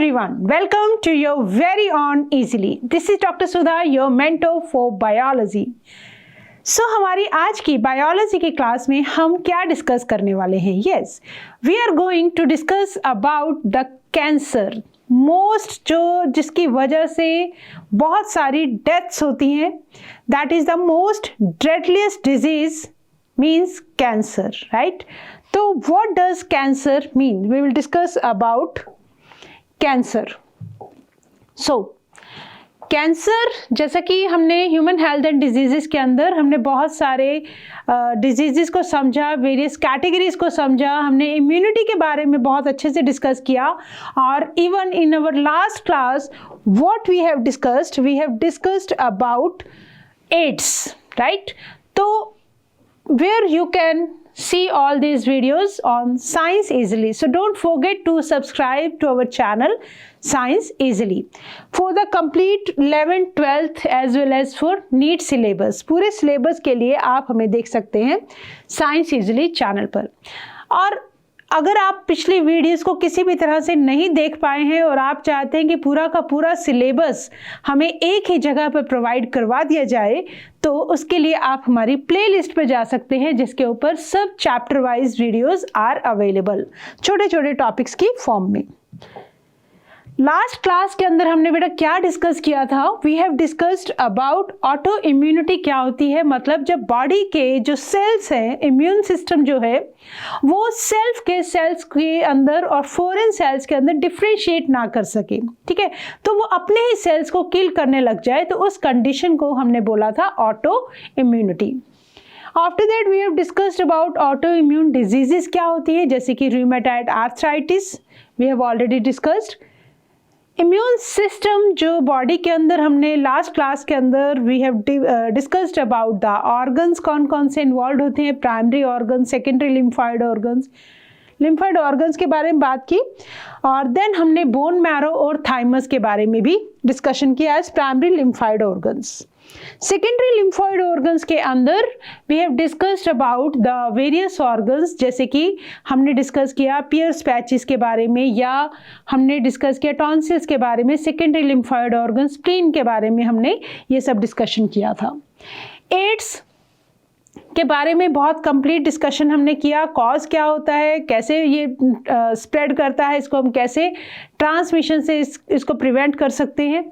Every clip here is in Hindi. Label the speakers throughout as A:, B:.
A: everyone, welcome to your very own Easily. This is Dr. Sudha, your mentor for biology. So हमारी आज की बायोलॉजी की क्लास में हम क्या डिस्कस करने वाले हैं? Yes, we are going to discuss about the cancer. जिसकी वजह से बहुत सारी डेथ्स होती हैं, that is the most deadliest disease means cancer, right? तो what does cancer mean? We will discuss about cancer. Cancer जैसा कि हमने ह्यूमन हेल्थ एंड डिजीजेस के अंदर हमने बहुत सारे डिजीजेस को समझा, वेरियस कैटेगरीज को समझा, हमने इम्यूनिटी के बारे में बहुत अच्छे से डिस्कस किया. और even in our last class what we have discussed about AIDS, right? तो where you can see all these videos on Science Easily. So don't forget to subscribe to our channel Science Easily for the complete 11th, 12th as well as for NEET syllabus. पूरे syllabus के लिए आप हमें देख सकते हैं Science Easily चैनल पर. और अगर आप पिछली वीडियोस को किसी भी तरह से नहीं देख पाए हैं और आप चाहते हैं कि पूरा का पूरा सिलेबस हमें एक ही जगह पर प्रोवाइड करवा दिया जाए, तो उसके लिए आप हमारी प्लेलिस्ट पर जा सकते हैं जिसके ऊपर सब chapter wise videos are available, छोटे छोटे टॉपिक्स की फॉर्म में. लास्ट क्लास के अंदर हमने बेटा क्या डिस्कस किया था? We have discussed about autoimmunity क्या होती है. मतलब जब बॉडी के जो सेल्स हैं, इम्यून सिस्टम जो है वो सेल्स के अंदर और फॉरेन सेल्स के अंदर डिफ्रेंशिएट ना कर सके, ठीक है, तो वो अपने ही सेल्स को किल करने लग जाए, तो उस कंडीशन को हमने बोला था auto immunity. After that we have discussed about auto immune diseases क्या होती है, जैसे कि rheumatoid arthritis we have already discussed. Immune system जो बॉडी के अंदर हमने लास्ट क्लास के अंदर we have discussed about the organs, कौन कौन से इन्वॉल्व होते हैं, primary organ, secondary lymphoid organs के बारे में बात की. और देन हमने बोन मैरो और थाइमस के बारे में भी डिस्कशन किया as primary lymphoid organs. Secondary lymphoid organs के अंदर we have discussed about the various organs, जैसे कि हमने डिस्कस किया पियर्स पैचेस के बारे में, या हमने डिस्कस किया टॉन्सिल्स के बारे में. सेकेंडरी लिम्फॉइड ऑर्गन्स, स्प्लीन के बारे में हमने ये सब डिस्कशन किया था. एड्स के बारे में बहुत कंप्लीट डिस्कशन हमने किया. कॉज क्या होता है, कैसे ये स्प्रेड करता है, इसको हम कैसे ट्रांसमिशन से इसको प्रिवेंट कर सकते हैं,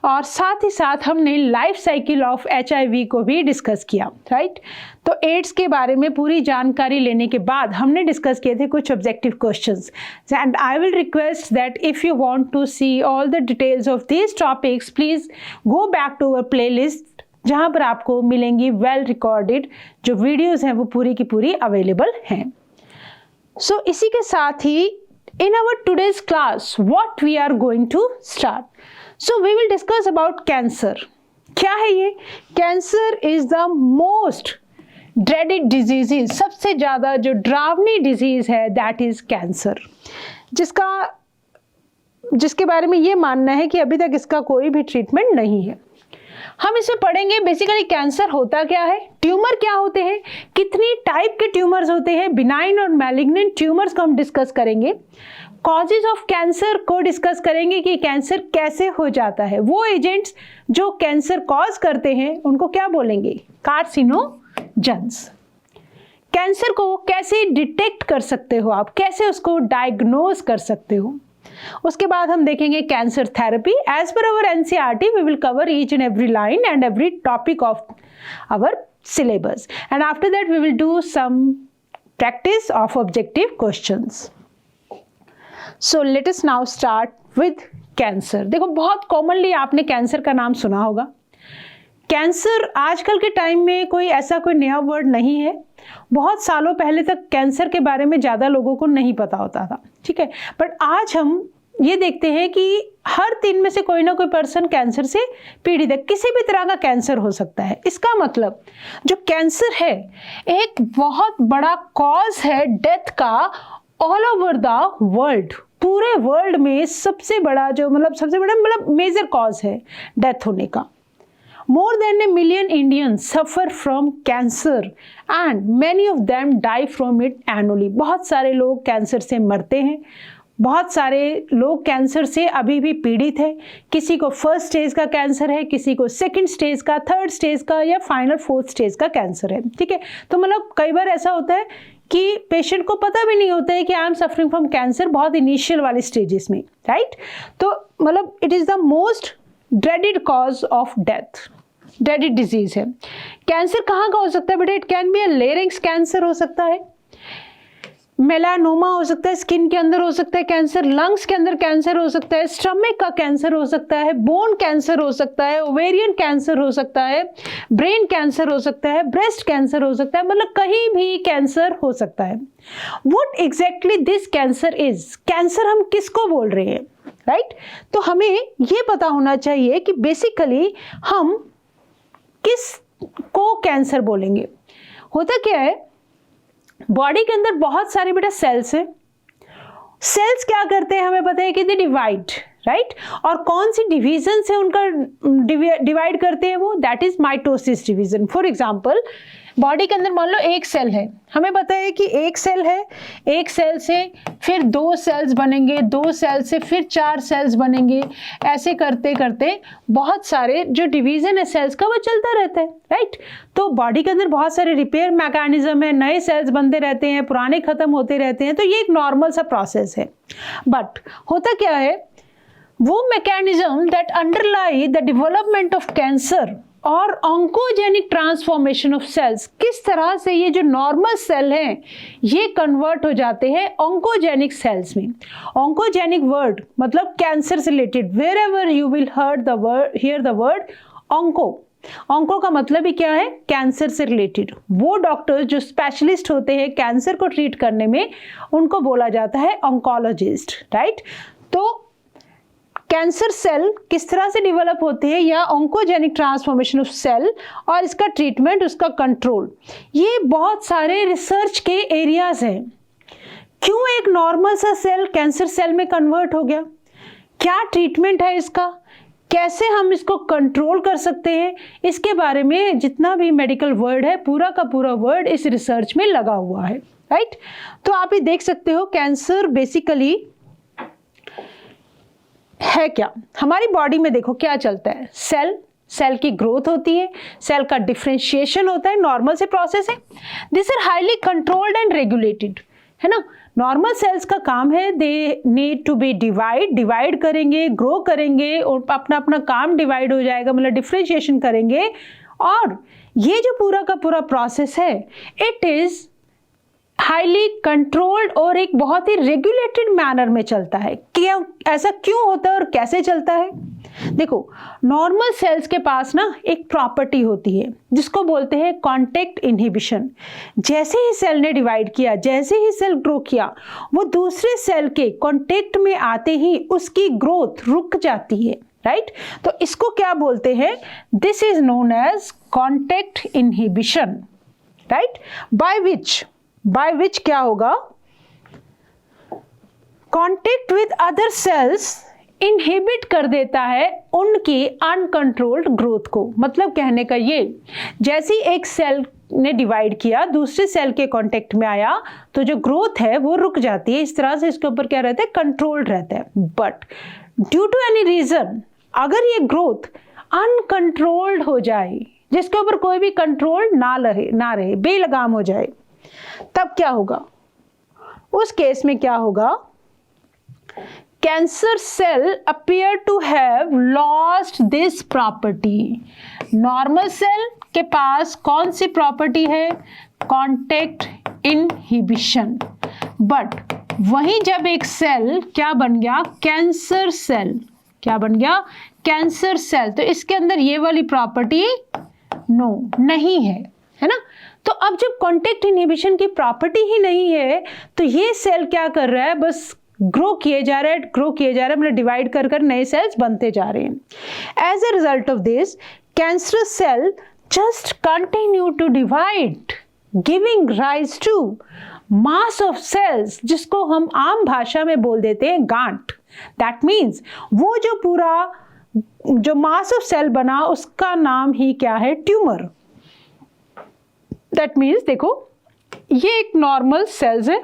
A: और साथ ही साथ हमने लाइफ साइकिल ऑफ HIV को भी डिस्कस किया, राइट? तो एड्स के बारे में पूरी जानकारी लेने के बाद हमने डिस्कस किए थे कुछ objective questions. And I will request that if you want to see all the details of these topics, please go back to our playlist, जहाँ पर आपको मिलेंगी वेल रिकॉर्डेड जो वीडियोस हैं वो पूरी की पूरी अवेलेबल हैं. सो इसी के साथ ही in our today's class what we are going to start. So we will discuss about cancer. क्या है ये? Cancer is the most dreaded disease, सबसे ज़्यादा जो डरावनी डिजीज है दैट इज कैंसर, जिसके बारे में ये मानना है कि अभी तक इसका कोई भी ट्रीटमेंट नहीं है. हम इसमें पढ़ेंगे बेसिकली कैंसर होता क्या है, ट्यूमर क्या होते हैं, कितनी टाइप के ट्यूमर्स होते हैं, बिनाइन और मैलिग्नेंट ट्यूमर्स को हम डिस्कस करेंगे. कॉजेज ऑफ कैंसर को डिस्कस करेंगे कि कैंसर कैसे हो जाता है. वो एजेंट्स जो कैंसर कॉज करते हैं उनको क्या बोलेंगे? कार्सिनोजेंस. कैंसर को कैसे डिटेक्ट कर सकते हो आप, कैसे उसको डायग्नोज कर सकते हो. उसके बाद हम देखेंगे cancer therapy. As per our NCERT we will cover each and every line and every topic of our syllabus, and after that we will do some practice of objective questions. So let us now start with cancer. देखो बहुत कॉमनली आपने कैंसर का नाम सुना होगा. कैंसर आजकल के टाइम में कोई नया वर्ड नहीं है. बहुत सालों पहले तक कैंसर के बारे में ज़्यादा लोगों को नहीं पता होता था, ठीक है, बट आज हम ये देखते हैं कि हर 3 में से कोई ना कोई पर्सन कैंसर से पीड़ित है. किसी भी तरह का कैंसर हो सकता है. इसका मतलब जो कैंसर है एक बहुत बड़ा कॉज है डेथ का ऑल ओवर द वर्ल्ड. पूरे वर्ल्ड में सबसे बड़ा मेजर कॉज है डेथ होने का. More than 1 million Indians suffer from cancer and many of them die from it annually. बहुत सारे लोग कैंसर से मरते हैं बहुत सारे लोग कैंसर से अभी भी पीड़ित है। किसी को फर्स्ट स्टेज का कैंसर है, किसी को सेकंड स्टेज का, थर्ड स्टेज का या फाइनल फोर्थ स्टेज का कैंसर है। ठीक है, तो मतलब कई बार ऐसा होता है कि पेशेंट को पता भी नहीं होता है कि I am suffering from cancer, बहुत इनिशियल वाले स्टेजेस में, राइट। तो मतलब it is the most dreaded cause of death, dreaded disease है। कैंसर कहाँ का हो सकता है बेटा? It can be a larynx cancer हो सकता है, मेलानोमा हो सकता है, स्किन के अंदर हो सकता है कैंसर, लंग्स के अंदर कैंसर हो सकता है, स्टमक का कैंसर हो सकता है, बोन कैंसर हो सकता है, ओवेरियन कैंसर हो सकता है, ब्रेन कैंसर हो सकता है, ब्रेस्ट कैंसर हो सकता है, मतलब कहीं भी कैंसर हो सकता है। What exactly this cancer is, cancer हम किसको बोल रहे हैं, राइट? तो हमें ये पता होना चाहिए कि बेसिकली हम किस को कैंसर बोलेंगे। होता क्या है, बॉडी के अंदर बहुत सारे बेटा सेल्स हैं। सेल्स क्या करते हैं हमें पता है कि दे डिवाइड, राइट? और कौन सी डिवीजन से उनका डिवाइड करते हैं वो, that is mitosis division. For example body के अंदर मान लो एक सेल है, हमें पता है कि एक सेल है, एक सेल से फिर 2 सेल्स बनेंगे, 2 सेल से फिर 4 सेल्स बनेंगे, ऐसे करते करते बहुत सारे जो डिवीजन है सेल्स का वो चलता रहता है, राइट? तो बॉडी के अंदर बहुत सारे रिपेयर मैकेनिज्म है, नए सेल्स बनते रहते हैं, पुराने खत्म होते रहते हैं, तो ये एक नॉर्मल सा प्रोसेस है। बट होता क्या है, वो mechanism that अंडरलाई the development of cancer और ऑन्कोजेनिक ट्रांसफॉर्मेशन ऑफ सेल्स, किस तरह से ये जो नॉर्मल सेल हैं ये कन्वर्ट हो जाते हैं ऑन्कोजेनिक सेल्स में। ऑन्कोजेनिक वर्ड मतलब कैंसर से related, wherever you will hear the word onco, onco का मतलब ही क्या है, कैंसर से रिलेटेड। वो डॉक्टर्स जो स्पेशलिस्ट होते हैं कैंसर को ट्रीट करने में, उनको बोला जाता है ऑन्कोलॉजिस्ट, राइट? तो कैंसर सेल किस तरह से डेवलप होते हैं या ऑन्कोजेनिक ट्रांसफॉर्मेशन ऑफ सेल और इसका ट्रीटमेंट, उसका कंट्रोल, ये बहुत सारे रिसर्च के एरियाज हैं। क्यों एक नॉर्मल सा सेल कैंसर सेल में कन्वर्ट हो गया, क्या ट्रीटमेंट है इसका, कैसे हम इसको कंट्रोल कर सकते हैं, इसके बारे में जितना भी मेडिकल वर्ड है पूरा का पूरा वर्ड इस रिसर्च में लगा हुआ है, राइट? तो आप ये देख सकते हो कैंसर बेसिकली है क्या। हमारी बॉडी में देखो क्या चलता है, सेल की ग्रोथ होती है, सेल का डिफरेंशिएशन होता है, नॉर्मल से प्रोसेस है। This are highly controlled and regulated, है ना। नॉर्मल सेल्स का काम है, they need to be divide करेंगे, ग्रो करेंगे और अपना अपना काम डिवाइड हो जाएगा, मतलब डिफरेंशिएशन करेंगे। और ये जो पूरा का पूरा प्रोसेस है इट इज हाईली कंट्रोल्ड और एक बहुत ही रेगुलेटेड मैनर में चलता है। क्यों ऐसा क्यों होता है और कैसे चलता है? देखो, नॉर्मल सेल्स के पास ना एक प्रॉपर्टी होती है जिसको बोलते हैं कांटेक्ट इनहिबिशन। जैसे ही सेल ने डिवाइड किया, जैसे ही सेल ग्रो किया, वो दूसरे सेल के कांटेक्ट में आते ही उसकी ग्रोथ रुक जाती है, राइट? तो इसको क्या बोलते हैं? This is known as contact inhibition, right? By which क्या होगा, contact with other cells inhibit कर देता है उनकी अनकंट्रोल्ड ग्रोथ को। मतलब कहने का ये, जैसे एक सेल ने डिवाइड किया, दूसरे सेल के कांटेक्ट में आया, तो जो ग्रोथ है वो रुक जाती है। इस तरह से इसके ऊपर क्या रहता है, कंट्रोल्ड रहता है। But due to any reason अगर ये ग्रोथ अनकंट्रोल्ड हो जाए, जिसके ऊपर कोई भी कंट्रोल ना रहे, बेलगाम हो जाए, तब क्या होगा? उस केस में क्या होगा, cancer cell appear to have lost this property. Normal cell के पास कौन सी प्रॉपर्टी है? Contact inhibition. बट वहीं जब एक सेल क्या बन गया, कैंसर सेल, क्या बन गया, कैंसर सेल, तो इसके अंदर ये वाली प्रॉपर्टी नहीं है ना। तो अब जब कांटेक्ट इनहिबिशन की प्रॉपर्टी ही नहीं है, तो ये सेल क्या कर रहा है, बस ग्रो किए जा रहा है, मतलब डिवाइड कर कर नए सेल्स बनते जा रहे हैं। As a result of this cancerous cell just continue to divide, giving rise to mass of cells, जिसको हम आम भाषा में बोल देते हैं गांठ। दैट मीन्स वो जो पूरा जो मास ऑफ सेल बना उसका नाम ही क्या है, ट्यूमर। दैट मीन्स देखो, ये एक नॉर्मल सेल्स है,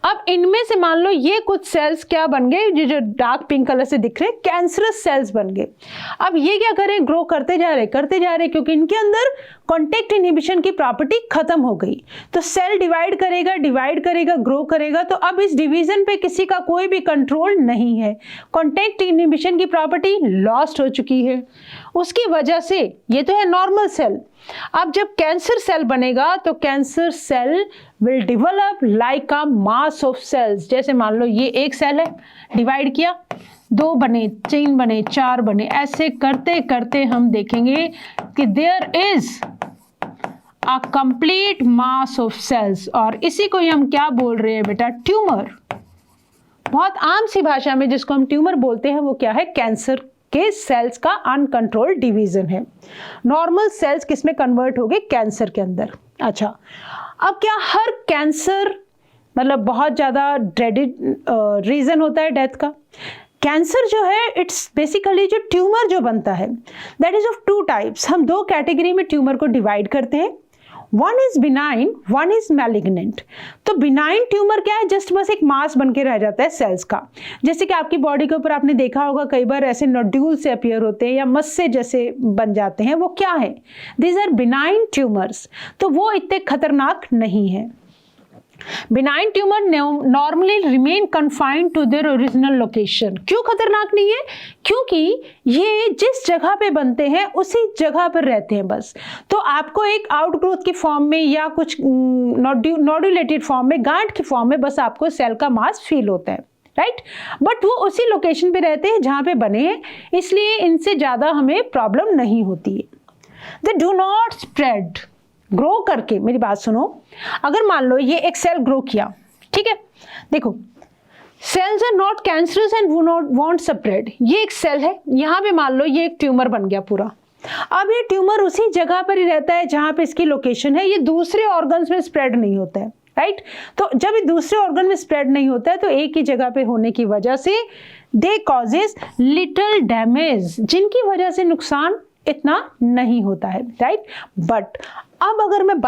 A: अब इनमें से मान लो ये कुछ सेल्स क्या बन गए, ये जो डार्क पिंक कलर से दिख रहे हैं कैंसरस सेल्स बन गए। अब ये क्या करें, ग्रो करते जा रहे क्योंकि इनके अंदर कॉन्टेक्ट इनहिबिशन की प्रॉपर्टी खत्म हो गई। तो सेल डिवाइड करेगा ग्रो करेगा, तो अब इस डिवीजन पे किसी का कोई भी कंट्रोल नहीं है, कॉन्टेक्ट इनहिबिशन की प्रॉपर्टी लॉस्ट हो चुकी है। उसकी वजह से ये तो है नॉर्मल सेल। अब जब कैंसर सेल बनेगा तो cancer cell will develop like a mass of cells. जैसे मान लो ये एक सेल है, डिवाइड किया, 2 बने, 3 बने, 4 बने, ऐसे करते करते हम देखेंगे कि there is a complete mass of cells. और इसी को ही हम क्या बोल रहे हैं बेटा, ट्यूमर। बहुत आम सी भाषा में जिसको हम ट्यूमर बोलते हैं वो क्या है, कैंसर के सेल्स का अनकंट्रोल्ड डिवीजन है। नॉर्मल सेल्स किस में कन्वर्ट हो गए, कैंसर के अंदर। अच्छा, अब क्या हर कैंसर मतलब बहुत ज़्यादा ड्रेडेड रीज़न होता है डेथ का? कैंसर जो है इट्स बेसिकली जो ट्यूमर जो बनता है दैट इज ऑफ 2 टाइप्स। हम 2 कैटेगरी में ट्यूमर को डिवाइड करते हैं, one is benign, one is malignant. तो बिनाइन ट्यूमर क्या है, जस्ट बस एक मास बन के रह जाता है सेल्स का। जैसे कि आपकी बॉडी के ऊपर आपने देखा होगा कई बार ऐसे नोड्यूल से अपीयर होते हैं या मस्से जैसे बन जाते हैं, वो क्या है, दीज आर बिनाइन ट्यूमर्स। तो वो इतने खतरनाक नहीं है। Benign tumour normally remain confined to their original location. क्यों खतरनाक नहीं है, क्योंकि ये जिस जगह पे बनते हैं उसी जगह पर रहते हैं बस। तो आपको एक आउटग्रोथ की फॉर्म में या कुछ नोड्यूलेटेड फॉर्म में, गांठ की फॉर्म में बस आपको सेल का मास फील होता है, राइट। बट वो उसी लोकेशन पे रहते हैं जहां पे बने हैं, इसलिए इनसे ज्यादा हमें प्रॉब्लम नहीं होती है। They do not spread. Grow करके, मेरी बात सुनो, अगर मान लो ये एक सेल ग्रो किया, ठीक है, देखो cells are not cancerous and won't spread. ये एक सेल है, यहाँ पे मान लो ये एक ट्यूमर बन गया पूरा। अब ये ट्यूमर उसी जगह पर ही रहता है जहां पे इसकी लोकेशन है, ये दूसरे ऑर्गन्स में स्प्रेड नहीं होता है, राइट। तो जब ये दूसरे ऑर्गन में स्प्रेड नहीं होता है तो एक ही जगह पे होने की वजह से दे कॉजेज लिटिल डैमेज, जिनकी वजह से नुकसान इतना नहीं होता है, राइट। बट अब अगर मैं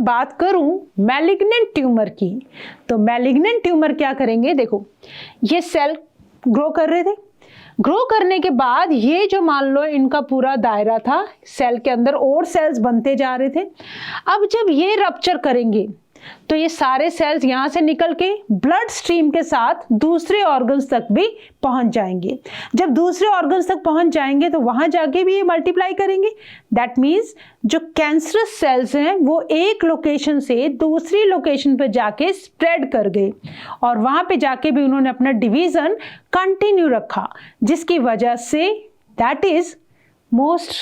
A: बात करूं मैलिग्नेंट ट्यूमर की, तो मैलिग्नेंट ट्यूमर क्या करेंगे, देखो ये सेल ग्रो कर रहे थे, ग्रो करने के बाद ये जो मान लो इनका पूरा दायरा था, सेल के अंदर और सेल्स बनते जा रहे थे। अब जब ये रप्चर करेंगे तो ये सारे सेल्स यहाँ से निकल के ब्लड स्ट्रीम के साथ दूसरे ऑर्गन्स तक भी पहुंच जाएंगे। जब दूसरे ऑर्गन्स तक पहुंच जाएंगे तो वहां जाके भी ये मल्टीप्लाई करेंगे। दैट मीन्स जो कैंसरस सेल्स हैं वो एक लोकेशन से दूसरी लोकेशन पर जाके स्प्रेड कर गए और वहां पे जाके भी उन्होंने अपना डिवीजन कंटिन्यू रखा, जिसकी वजह से दैट इज मोस्ट,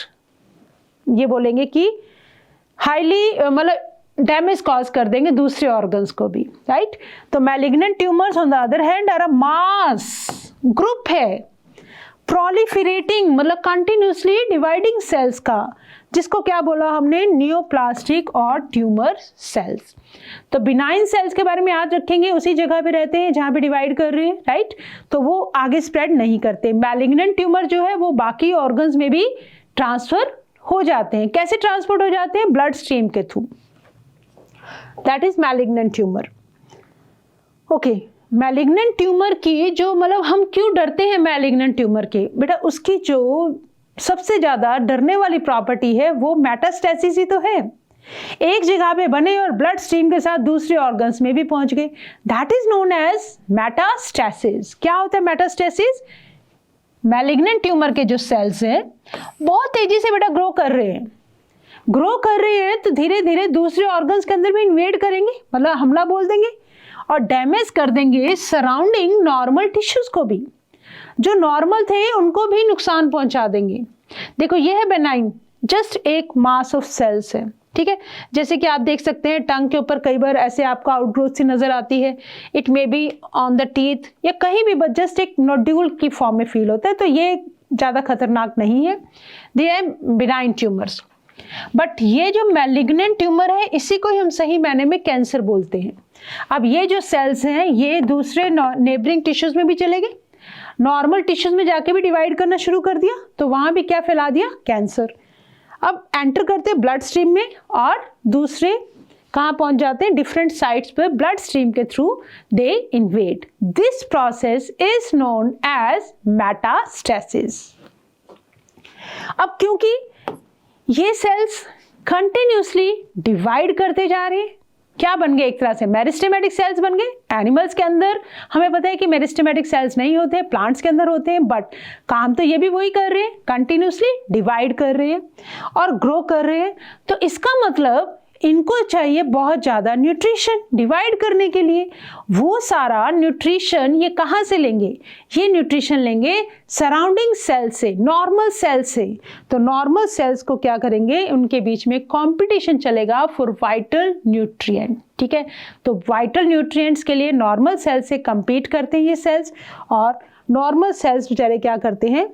A: ये बोलेंगे कि हाईली मतलब डैमेज कॉज कर देंगे दूसरे ऑर्गन्स को भी, राइट। तो malignant tumours on the other hand are a mass group है, प्रोलिफरेटिंग मतलब कंटिन्यूसली डिवाइडिंग सेल्स का, जिसको क्या बोला हमने, नियोप्लास्टिक और ट्यूमर सेल्स। तो बिनाइन सेल्स के बारे में याद रखेंगे, उसी जगह पे रहते हैं जहां पे डिवाइड कर रहे हैं, राइट। तो वो आगे स्प्रेड नहीं करते। मैलिग्नेंट ट्यूमर जो है वो बाकी ऑर्गन्स में भी ट्रांसफर हो जाते हैं। कैसे ट्रांसपोर्ट हो जाते हैं, ब्लड स्ट्रीम के through. That is malignant tumour. Okay, malignant tumour की जो मतलब हम क्यों डरते हैं मैलिग्नेंट ट्यूमर के, बेटा उसकी जो सबसे ज्यादा डरने वाली प्रॉपर्टी है वो मेटास्टेसिस ही तो है। एक जगह पे बने और ब्लड स्ट्रीम के साथ दूसरे ऑर्गन्स में भी पहुंच गए, that is known as metastasis. क्या होता है मेटास्टेसिस, मैलिग्नेंट ट्यूमर के जो सेल्स हैं बहुत तेजी से बेटा ग्रो कर रहे हैं तो धीरे धीरे दूसरे ऑर्गन्स के अंदर भी इन्वेड करेंगे, मतलब हमला बोल देंगे और डैमेज कर देंगे सराउंडिंग नॉर्मल टिश्यूज को भी, जो नॉर्मल थे उनको भी नुकसान पहुंचा देंगे। देखो ये है बेनाइन, जस्ट एक मास ऑफ सेल्स है, ठीक है। जैसे कि आप देख सकते हैं टंग के ऊपर कई बार ऐसे आपको आउटग्रोथ सी नजर आती है, it may be on the teeth या कहीं भी, बस जस्ट एक नोड्यूल की फॉर्म में फील होता है, तो ये ज्यादा खतरनाक नहीं है, they are benign tumours. But ये जो मैलिग्नेंट ट्यूमर है इसी को ही हम सही मायने में कैंसर बोलते हैं। अब ये जो सेल्स हैं ये दूसरे नेबरिंग टिश्यूज में भी चले गए, नॉर्मल टिश्यूज में जाके भी डिवाइड करना शुरू कर दिया, तो वहां भी क्या फैला दिया, कैंसर। अब एंटर करते ब्लड स्ट्रीम में और दूसरे कहाँ पहुंच जाते हैं? डिफरेंट साइट्स पर ब्लड स्ट्रीम के through they invade. This process is known as metastasis. अब क्योंकि ये सेल्स कंटिन्यूसली डिवाइड करते जा रहे हैं, क्या बन गए? एक तरह से मेरिस्टेमेटिक सेल्स बन गए. एनिमल्स के अंदर हमें पता है कि मेरिस्टेमेटिक सेल्स नहीं होते, प्लांट्स के अंदर होते हैं, बट काम तो ये भी वही कर रहे हैं, कंटिन्यूसली डिवाइड कर रहे हैं और ग्रो कर रहे हैं. तो इसका मतलब इनको चाहिए बहुत ज़्यादा न्यूट्रिशन डिवाइड करने के लिए. वो सारा न्यूट्रिशन ये कहाँ से लेंगे? ये न्यूट्रिशन लेंगे सराउंडिंग सेल से, नॉर्मल सेल से. तो नॉर्मल सेल्स को क्या करेंगे? उनके बीच में कंपटीशन चलेगा फॉर वाइटल न्यूट्रिएंट. ठीक है, तो वाइटल न्यूट्रिएंट्स के लिए नॉर्मल सेल से कंपीट करते हैं ये सेल्स, और नॉर्मल सेल्स बेचारे क्या करते हैं?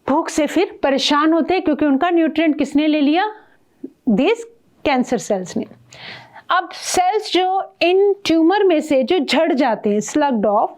A: भूख से फिर परेशान होते हैं, क्योंकि उनका न्यूट्रिएंट किसने ले लिया? दिस कैंसर सेल्स ने. अब सेल्स जो इन ट्यूमर में से जो झड़ जाते हैं, स्लग्ड ऑफ,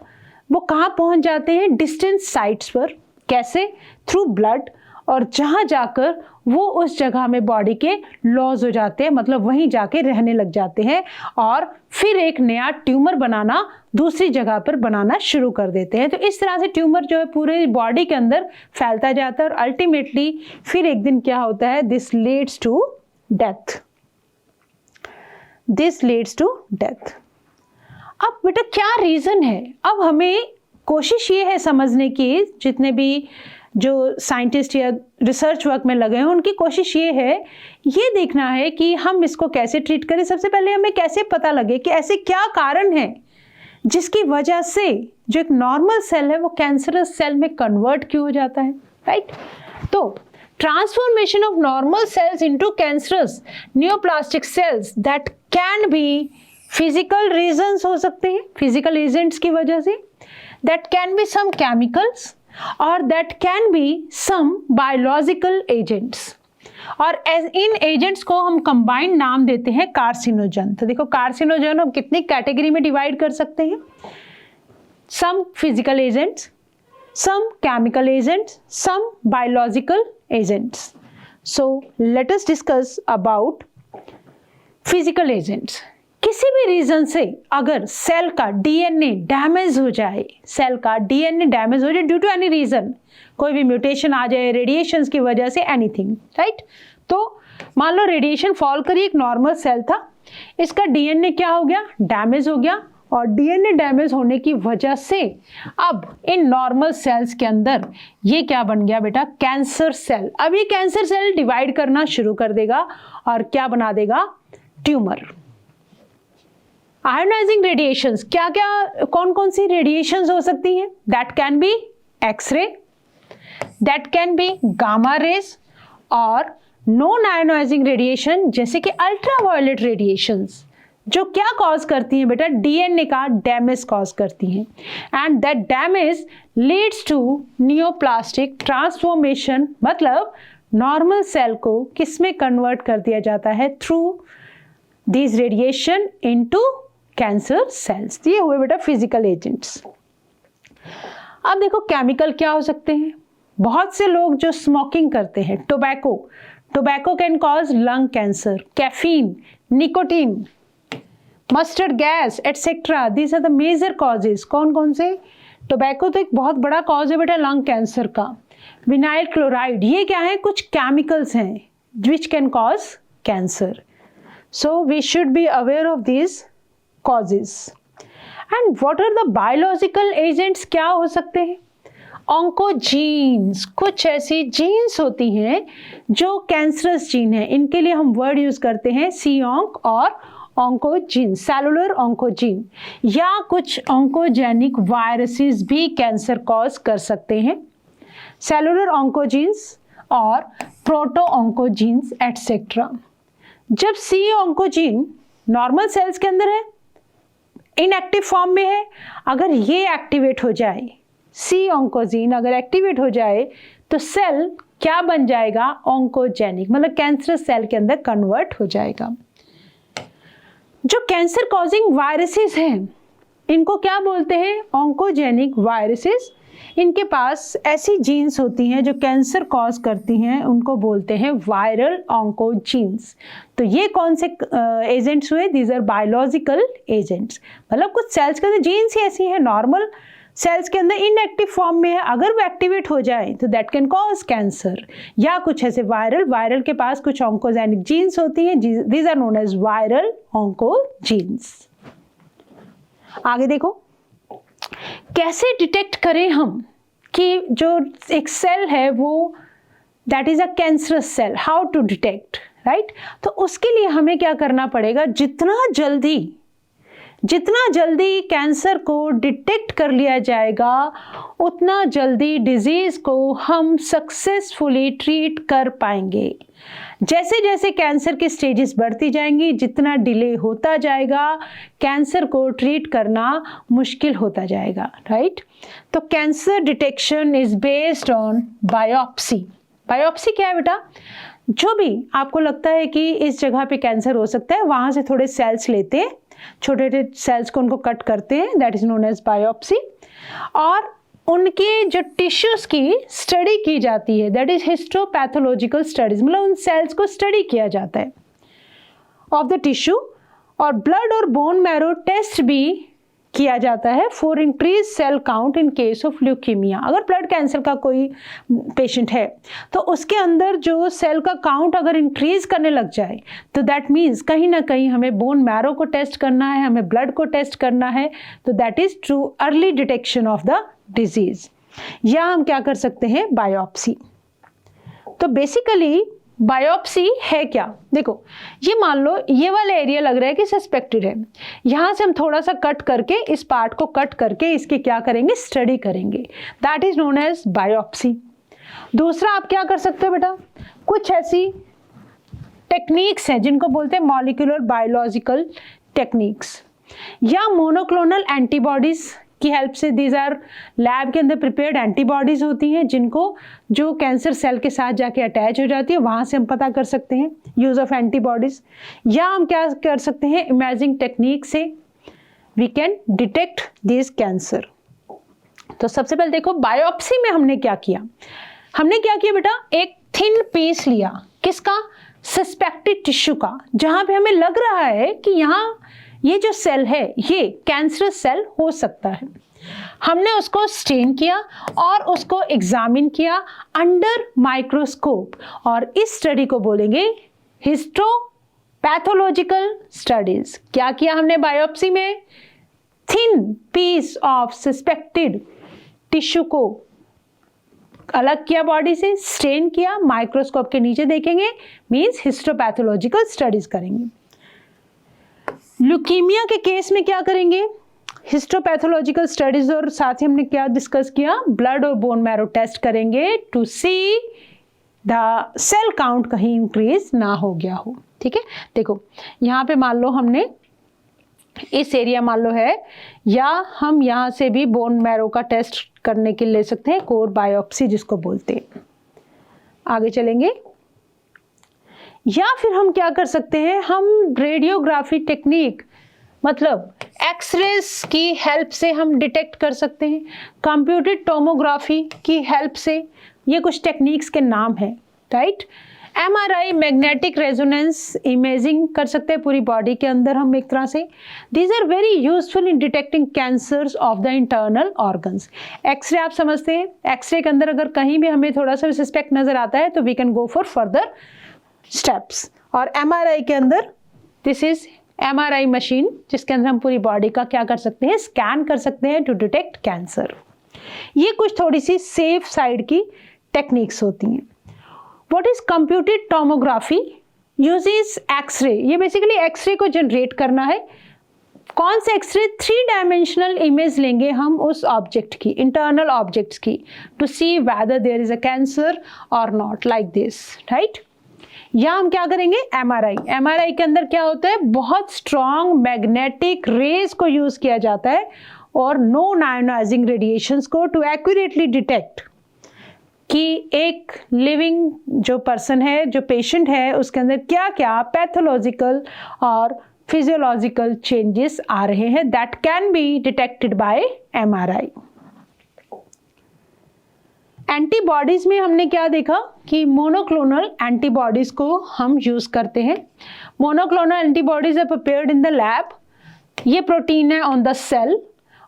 A: वो कहाँ पहुंच जाते हैं? डिस्टेंट साइट्स पर. कैसे? Through blood. और जहाँ जाकर वो उस जगह में बॉडी के लॉज हो जाते हैं, मतलब वहीं जाके रहने लग जाते हैं, और फिर एक नया ट्यूमर बनाना दूसरी जगह पर बनाना शुरू कर देते हैं. तो इस तरह से ट्यूमर जो है पूरे बॉडी के अंदर फैलता जाता है, और अल्टीमेटली फिर एक दिन क्या होता है? This leads to death. This leads to death. अब बेटा क्या रीजन है? अब हमें कोशिश ये है समझने की, जितने भी जो साइंटिस्ट या रिसर्च वर्क में लगे हैं उनकी कोशिश ये है, ये देखना है कि हम इसको कैसे ट्रीट करें. सबसे पहले हमें कैसे पता लगे कि ऐसे क्या कारण है जिसकी वजह से जो एक नॉर्मल सेल है वो कैंसरस सेल में कन्वर्ट क्यों हो जाता है, राइट? तो transformation of normal cells into cancerous neoplastic cells that can be physical reasons हो सकते हैं, फिजिकल एजेंट्स की वजह से, that can be some chemicals, और that can be some biological agents. और इन एजेंट्स को हम कंबाइंड नाम देते हैं कार्सिनोजन. तो देखो कार्सिनोजन हम कितनी कैटेगरी में डिवाइड कर सकते हैं? Some physical agents, some chemical agents, some biological agents. So let us discuss about physical agents. किसी भी रीजन से अगर सेल का डीएनए डैमेज हो जाए, सेल का डीएनए डैमेज हो जाए ड्यू टू एनी रीजन, कोई भी म्यूटेशन आ जाए रेडिएशंस की वजह से, एनीथिंग, राइट? तो मान लो रेडिएशन फॉल करी, एक नॉर्मल सेल था, इसका डीएनए क्या हो गया? डैमेज हो गया. और डीएनए डैमेज होने की वजह से अब इन नॉर्मल सेल्स के अंदर ये क्या बन गया बेटा? Cancer cell. अब ये कैंसर सेल डिवाइड करना शुरू कर देगा और क्या बना देगा? ट्यूमर. आयोनाइजिंग रेडिएशंस, क्या क्या कौन कौन सी रेडिएशंस हो सकती हैं? That can be x-ray, that can be gamma rays, और नॉन आयोनाइजिंग रेडिएशन जैसे कि अल्ट्रावायलेट रेडिएशंस, जो क्या कॉज करती हैं बेटा? डीएनए का डैमेज कॉज करती हैं. And that damage leads to neoplastic transformation, मतलब नॉर्मल सेल को किस में कन्वर्ट कर दिया जाता है? Through this radiation into cancer cells. ये हुए बेटा फिजिकल एजेंट्स. अब देखो केमिकल क्या हो सकते हैं? बहुत से लोग जो स्मोकिंग करते हैं, tobacco can cause lung cancer. Caffeine, nicotine, mustard gas etcetera, these are the major causes. कौन कौन से? टोबैको तो एक बहुत बड़ा कॉज है बेटा लंग कैंसर का. विनाइल क्लोराइड, ये क्या है? कुछ केमिकल्स हैं which can cause cancer. So we should be aware of these causes. And what are the biological agents? क्या हो सकते हैं? ऑन्कोजीन्स, कुछ ऐसी जीन्स होती हैं जो कैंसरस जीन है. इनके लिए हम वर्ड यूज करते हैं सी-ऑन्क और ऑन्कोजीन, सेलुलर ऑन्कोजीन. या कुछ ऑन्कोजेनिक वायरसेस भी कैंसर कॉज कर सकते हैं. सेलुलर ऑन्कोजीन्स और प्रोटो ऑन्कोजीन्स एटसेट्रा. जब सी ऑन्कोजीन नॉर्मल सेल्स के अंदर है, इनएक्टिव फॉर्म में है, अगर ये एक्टिवेट हो जाए, सी ऑन्कोजीन अगर एक्टिवेट हो जाए, तो सेल क्या बन जाएगा? ऑन्कोजेनिक, मतलब कैंसर सेल के अंदर कन्वर्ट हो जाएगा. जो कैंसर कॉजिंग वायरसेस हैं, इनको क्या बोलते हैं? ऑन्कोजेनिक वायरसेस, इनके पास ऐसी जीन्स होती हैं जो कैंसर कॉज करती हैं, उनको बोलते हैं वायरल ऑन्कोजीन्स। तो ये कौन से एजेंट्स हुए? These are biological agents. मतलब कुछ सेल्स के अंदर जीन्स ही ऐसी हैं, नॉर्मल सेल्स के अंदर इनएक्टिव फॉर्म में है, अगर वो एक्टिवेट हो जाए तो दैट कैन कॉज कैंसर। या कुछ ऐसे वायरल के पास कुछ ऑन्कोजेनिक जीन्स होती हैं, these are known as viral oncogenes. आगे देखो, कैसे डिटेक्ट करें हम कि जो एक सेल है वो that is a cancerous cell, how to detect, right? तो उसके लिए हमें क्या करना पड़ेगा, जितना जल्दी कैंसर को डिटेक्ट कर लिया जाएगा उतना जल्दी डिजीज को हम सक्सेसफुली ट्रीट कर पाएंगे। जैसे जैसे कैंसर की स्टेजेस बढ़ती जाएंगी, जितना डिले होता जाएगा कैंसर को ट्रीट करना मुश्किल होता जाएगा, राइट? तो cancer detection is based on biopsy. Biopsy क्या है बेटा? जो भी आपको लगता है कि इस जगह पे कैंसर हो सकता है, वहां से थोड़े सेल्स लेते हैं, छोटे छोटे सेल्स को उनको कट करते हैं, that is known as biopsy. और उनके जो टिश्यूज की स्टडी की जाती है, दैट इज हिस्टोपैथोलॉजिकल स्टडीज, मतलब उन सेल्स को स्टडी किया जाता है ऑफ द टिश्यू। और ब्लड और बोन मैरो टेस्ट भी किया जाता है for increase cell count in case of leukaemia. अगर ब्लड कैंसर का कोई पेशेंट है तो उसके अंदर जो सेल का काउंट अगर इंक्रीज करने लग जाए तो दैट मीन्स कहीं ना कहीं हमें बोन मैरो को टेस्ट करना है, हमें ब्लड को टेस्ट करना है। तो that is true early detection of the disease. या हम क्या कर सकते हैं, बायोप्सी। तो बेसिकली बायोप्सी है क्या? देखो, ये मान लो ये वाला एरिया लग रहा है कि सस्पेक्टेड है, यहां से हम थोड़ा सा कट करके, इस पार्ट को कट करके इसकी क्या करेंगे, स्टडी करेंगे, that is known as biopsy. दूसरा आप क्या कर सकते हो बेटा, कुछ ऐसी टेक्निक्स हैं जिनको बोलते हैं मॉलिक्यूलर बायोलॉजिकल टेक्निक्स, या मोनोक्लोनल एंटीबॉडीज की हेल्प से। दीज आर लैब के अंदर प्रिपेयर्ड एंटीबॉडीज होती हैं जिनको जो कैंसर सेल के साथ जाके अटैच हो जाती है, वहां से हम पता कर सकते हैं यूज ऑफ एंटीबॉडीज। या हम क्या कर सकते हैं, इमेजिंग टेक्निक से we can detect this cancer. तो सबसे पहले देखो, बायोप्सी में हमने क्या किया बेटा, एक थिन पीस लिया, किसका, सस्पेक्टेड टिश्यू का, जहां पे हमें लग रहा है कि यहाँ ये जो सेल है ये कैंसरस सेल हो सकता है। हमने उसको स्टेन किया और उसको एग्जामिन किया अंडर माइक्रोस्कोप, और इस स्टडी को बोलेंगे हिस्टोपैथोलॉजिकल स्टडीज। क्या किया हमने बायोप्सी में, thin piece of suspected tissue को अलग किया बॉडी से, स्टेन किया, माइक्रोस्कोप के नीचे देखेंगे, मींस हिस्टोपैथोलॉजिकल स्टडीज करेंगे। ल्यूकीमिया के केस में क्या करेंगे, हिस्टोपैथोलॉजिकल स्टडीज, और साथ ही हमने क्या डिस्कस किया, ब्लड और बोन मैरो टेस्ट करेंगे to see the cell count कहीं इंक्रीज ना हो गया हो। ठीक है, देखो यहाँ पे मान लो हमने इस एरिया मान लो है, या हम यहाँ से भी बोन मैरो का टेस्ट करने के लिए ले सकते हैं, कोर बायोप्सी जिसको बोलते हैं। आगे चलेंगे, या फिर हम क्या कर सकते हैं, हम रेडियोग्राफी टेक्निक, मतलब एक्सरेज की हेल्प से हम डिटेक्ट कर सकते हैं, कंप्यूटेड टोमोग्राफी की हेल्प से, ये कुछ टेक्निक्स के नाम हैं, right. MRI, magnetic resonance imaging कर सकते हैं पूरी बॉडी के अंदर हम एक तरह से। These are very useful in detecting cancers of the internal organs. X-ray आप समझते हैं, एक्सरे के अंदर अगर कहीं भी हमें थोड़ा सा सस्पेक्ट नजर आता है तो we can go for further steps. और एमआरआई के अंदर, दिस इज एमआरआई मशीन जिसके अंदर हम पूरी बॉडी का क्या कर सकते हैं, स्कैन कर सकते हैं टू डिटेक्ट कैंसर। ये कुछ थोड़ी सी सेफ साइड की टेक्निक्स होती हैं। What is computed tomography? Uses x-ray. ये बेसिकली एक्सरे को जनरेट करना है। कौन से एक्सरे? 3 डायमेंशनल इमेज लेंगे हम उस ऑब्जेक्ट की, इंटरनल ऑब्जेक्ट्स की, to see whether there is a cancer और नॉट, लाइक दिस, राइट। या हम क्या करेंगे, एमआरआई। एमआरआई के अंदर क्या होता है, बहुत स्ट्रॉन्ग मैग्नेटिक रेज को यूज किया जाता है और नॉन आयोनाइजिंग रेडिएशंस को, टू एक्यूरेटली डिटेक्ट कि एक लिविंग जो पर्सन है, जो पेशेंट है, उसके अंदर क्या क्या पैथोलॉजिकल और फिजियोलॉजिकल चेंजेस आ रहे हैं, that can be detected by MRI. Antibodies में हमने क्या देखा कि मोनोक्लोनल एंटीबॉडीज को हम यूज करते हैं। Monoclonal antibodies are prepared in the lab. ये प्रोटीन है ऑन द सेल,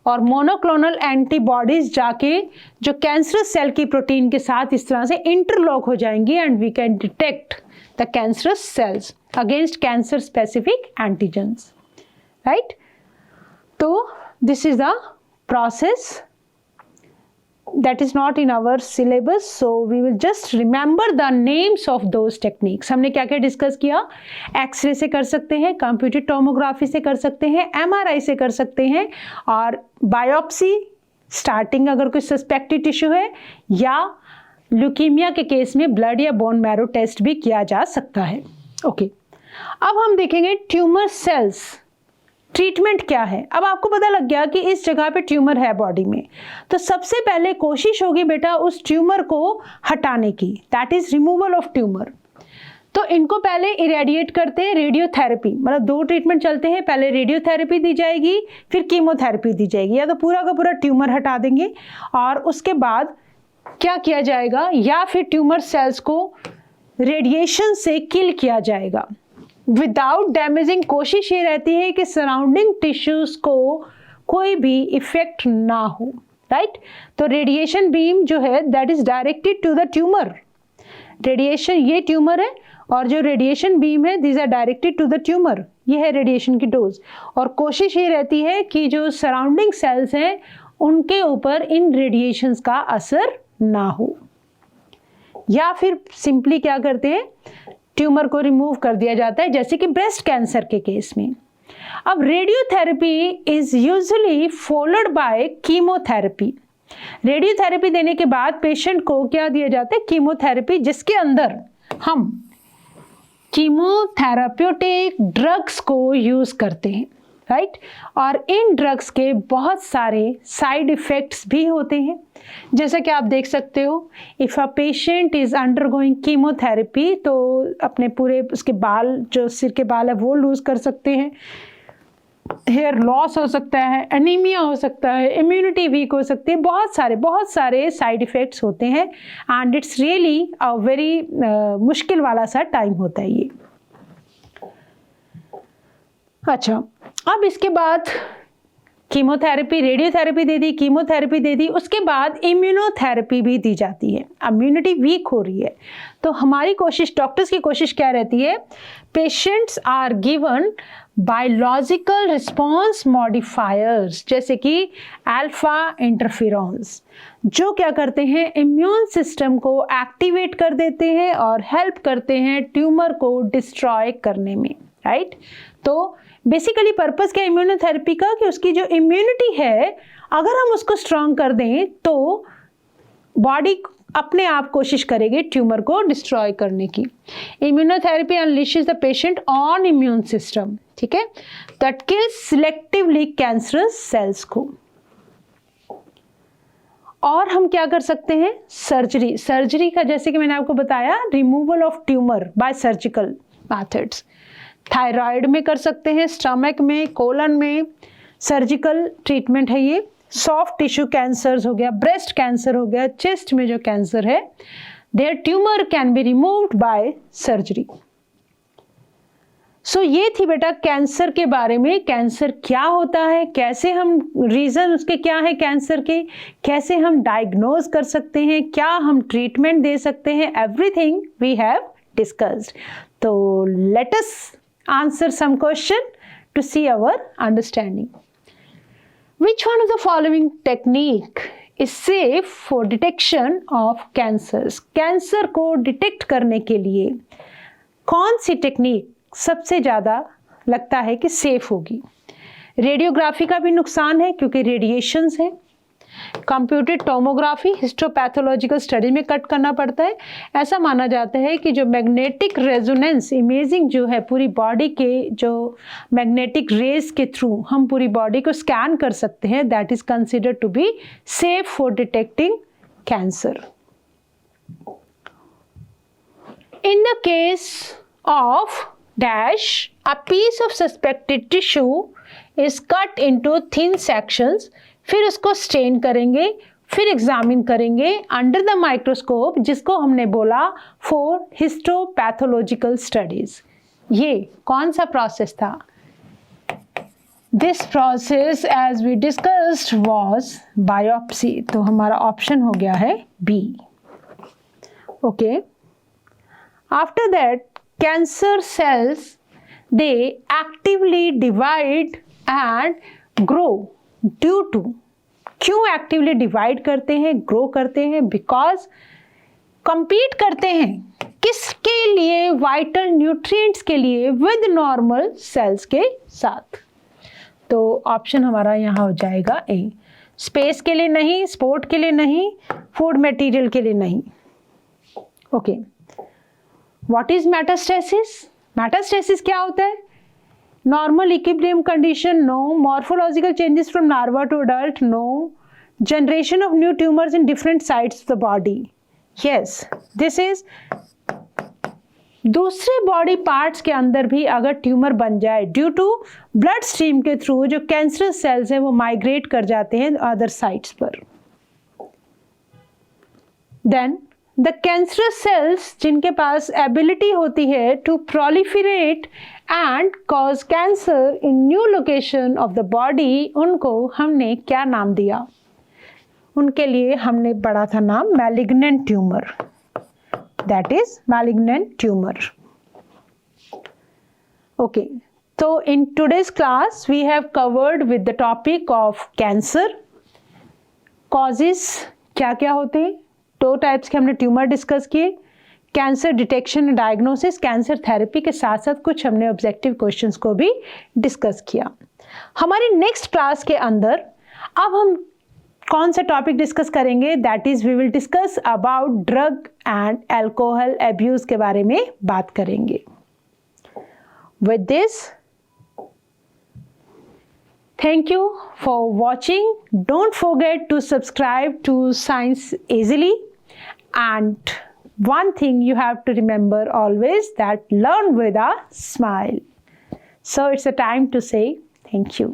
A: और मोनोक्लोनल एंटीबॉडीज जाके जो कैंसरस सेल की प्रोटीन के साथ इस तरह से इंटरलॉक हो जाएंगी and we can detect the cancerous cells against cancer specific antigens, right. तो this is the process that is not in our syllabus, so we will just remember the names of those techniques. हमने क्या क्या डिस्कस किया? एक्सरे से कर सकते हैं, कंप्यूटर टोमोग्राफी से कर सकते हैं, एमआरआई से कर सकते हैं, और बायोप्सी स्टार्टिंग अगर कोई सस्पेक्टेड टिश्यू है, या ल्यूकीमिया के केस में ब्लड या बोन मैरो टेस्ट भी किया जा सकता है। ओके, अब हम देखेंगे ट्यूमर सेल्स ट्रीटमेंट क्या है। अब आपको पता लग गया कि इस जगह पे ट्यूमर है बॉडी में, तो सबसे पहले कोशिश होगी बेटा उस ट्यूमर को हटाने की, that is removal of tumour. तो इनको पहले इरेडिएट करते हैं, रेडियोथेरेपी, मतलब 2 ट्रीटमेंट चलते हैं, पहले रेडियोथेरेपी दी जाएगी, फिर कीमोथेरेपी दी जाएगी, या तो पूरा का पूरा ट्यूमर हटा देंगे और उसके बाद क्या किया जाएगा, या फिर ट्यूमर सेल्स को रेडिएशन से किल किया जाएगा विदाउट डैमेजिंग। कोशिश ये रहती है कि सराउंडिंग टिश्यूज को कोई भी इफेक्ट ना हो, राइट। तो रेडिएशन बीम जो है that is directed to the tumour. Radiation, ये ट्यूमर है और जो रेडिएशन बीम है these are directed to the tumour, ये है रेडिएशन की डोज। और कोशिश ये रहती है कि जो सराउंडिंग सेल्स हैं उनके ऊपर इन रेडिएशंस का असर ना हो, या फिर सिंपली क्या करते हैं, ट्यूमर को रिमूव कर दिया जाता है, जैसे कि ब्रेस्ट कैंसर के केस में। अब radiotherapy is usually followed by chemotherapy. Radiotherapy देने के बाद पेशेंट को क्या दिया जाता है, कीमोथेरेपी, जिसके अंदर हम कीमोथेराप्यूटिक ड्रग्स को यूज करते हैं, राइट। और इन ड्रग्स के बहुत सारे साइड इफेक्ट्स भी होते हैं, जैसा कि आप देख सकते हो। If a patient is undergoing chemotherapy, तो अपने पूरे उसके बाल, जो सिर के बाल है वो लूज कर सकते हैं, हेयर लॉस हो सकता है, एनीमिया हो सकता है, इम्यूनिटी वीक हो सकती है, बहुत सारे साइड इफेक्ट्स होते हैं, and it's really a very मुश्किल वाला सा टाइम होता है ये। अच्छा, अब इसके बाद कीमोथेरेपी, रेडियोथेरेपी दे दी, कीमोथेरेपी दे दी, उसके बाद इम्यूनोथेरेपी भी दी जाती है। इम्यूनिटी वीक हो रही है, तो हमारी कोशिश, डॉक्टर्स की कोशिश क्या रहती है, patients are given biological response modifiers, जैसे कि अल्फा इंटरफेरॉन्स, जो क्या करते हैं, इम्यून सिस्टम को एक्टिवेट कर देते हैं और हेल्प करते हैं ट्यूमर को डिस्ट्रॉय करने में, राइट। तो बेसिकली पर्पस क्या इम्यूनोथेरेपी का, कि उसकी जो इम्यूनिटी है अगर हम उसको स्ट्रांग कर दें तो बॉडी अपने आप कोशिश करेगी ट्यूमर को डिस्ट्रॉय करने की। Immunotherapy unleashes the patient on immune system, ठीक है, that kills selectively cancerous cells को। और हम क्या कर सकते हैं, सर्जरी। सर्जरी का जैसे कि मैंने आपको बताया, removal of tumour bye surgical methods. Thyroid में कर सकते हैं, स्टमक में, कोलन में, सर्जिकल ट्रीटमेंट है ये। सॉफ्ट टिश्यू कैंसर्स हो गया, ब्रेस्ट कैंसर हो गया, चेस्ट में जो कैंसर है, their tumour can be removed by surgery. So ये थी बेटा कैंसर के बारे में, कैंसर क्या होता है, कैसे हम, रीजन उसके क्या है कैंसर के, कैसे हम डायग्नोज कर सकते हैं, क्या हम ट्रीटमेंट दे सकते हैं, एवरीथिंग वी हैव डिस्कस्ड। तो let us answer some question to see our understanding. Which one of the following technique is safe for detection of cancers? Cancer को डिटेक्ट करने के लिए कौन सी टेक्निक सबसे ज़्यादा लगता है कि सेफ होगी? रेडियोग्राफी का भी नुकसान है क्योंकि रेडिएशंस है। कंप्यूटर टोमोग्राफी, हिस्टोपैथोलॉजिकल स्टडी में कट करना पड़ता है। ऐसा माना जाता है कि जो मैग्नेटिक रेजोनेंस इमेजिंग जो है, पूरी बॉडी के जो मैग्नेटिक रेज के थ्रू हम पूरी बॉडी को स्कैन कर सकते हैं, that is considered to be safe for detecting cancer. In the case of dash, a piece of suspected tissue is cut into thin sections, फिर उसको स्टेन करेंगे फिर एग्जामिन करेंगे अंडर द माइक्रोस्कोप, जिसको हमने बोला फॉर हिस्टोपैथोलॉजिकल स्टडीज। ये कौन सा प्रोसेस था? This process as we discussed was biopsy. तो हमारा ऑप्शन हो गया है B. Okay, after that cancer cells they actively divide and grow due to, क्यों एक्टिवली डिवाइड करते हैं, ग्रो करते हैं? बिकॉज कंपीट करते हैं किसके लिए? वाइटल न्यूट्रिएंट्स के लिए विद नॉर्मल सेल्स के साथ। तो ऑप्शन हमारा यहाँ हो जाएगा ए। स्पेस के लिए नहीं, स्पोर्ट के लिए नहीं, फूड मटेरियल के लिए नहीं। Okay, what is metastasis? Metastasis क्या होता है? Normal equilibrium condition, no. Morphological changes from larva to adult, no. Generation of new tumours in different sites of the body, yes. This is दूसरे बॉडी पार्ट्स के अंदर भी अगर ट्यूमर बन जाए ड्यू टू ब्लड स्ट्रीम के थ्रू, जो कैंसरस सेल्स हैं वो माइग्रेट कर जाते हैं अदर साइट्स पर। देन द कैंसरस सेल्स जिनके पास एबिलिटी होती है to proliferate and cause cancer in new location of the body, उनको हमने क्या नाम दिया? उनके लिए हमने पढ़ा था नाम malignant tumour, that is malignant tumor. Okay, so in today's class we have covered with the topic of cancer, causes क्या क्या होते हैं, 2 टाइप्स के हमने ट्यूमर डिस्कस किए, cancer detection diagnosis, cancer therapy के साथ साथ कुछ हमने ऑब्जेक्टिव क्वेश्चंस को भी डिस्कस किया। हमारी नेक्स्ट क्लास के अंदर अब हम कौन सा टॉपिक डिस्कस करेंगे? That is we will discuss about drug and alcohol abuse के बारे में बात करेंगे। With this, thank you for watching. Don't forget to subscribe to science easily, and one thing you have to remember always, that learn with a smile. So it's a time to say thank you.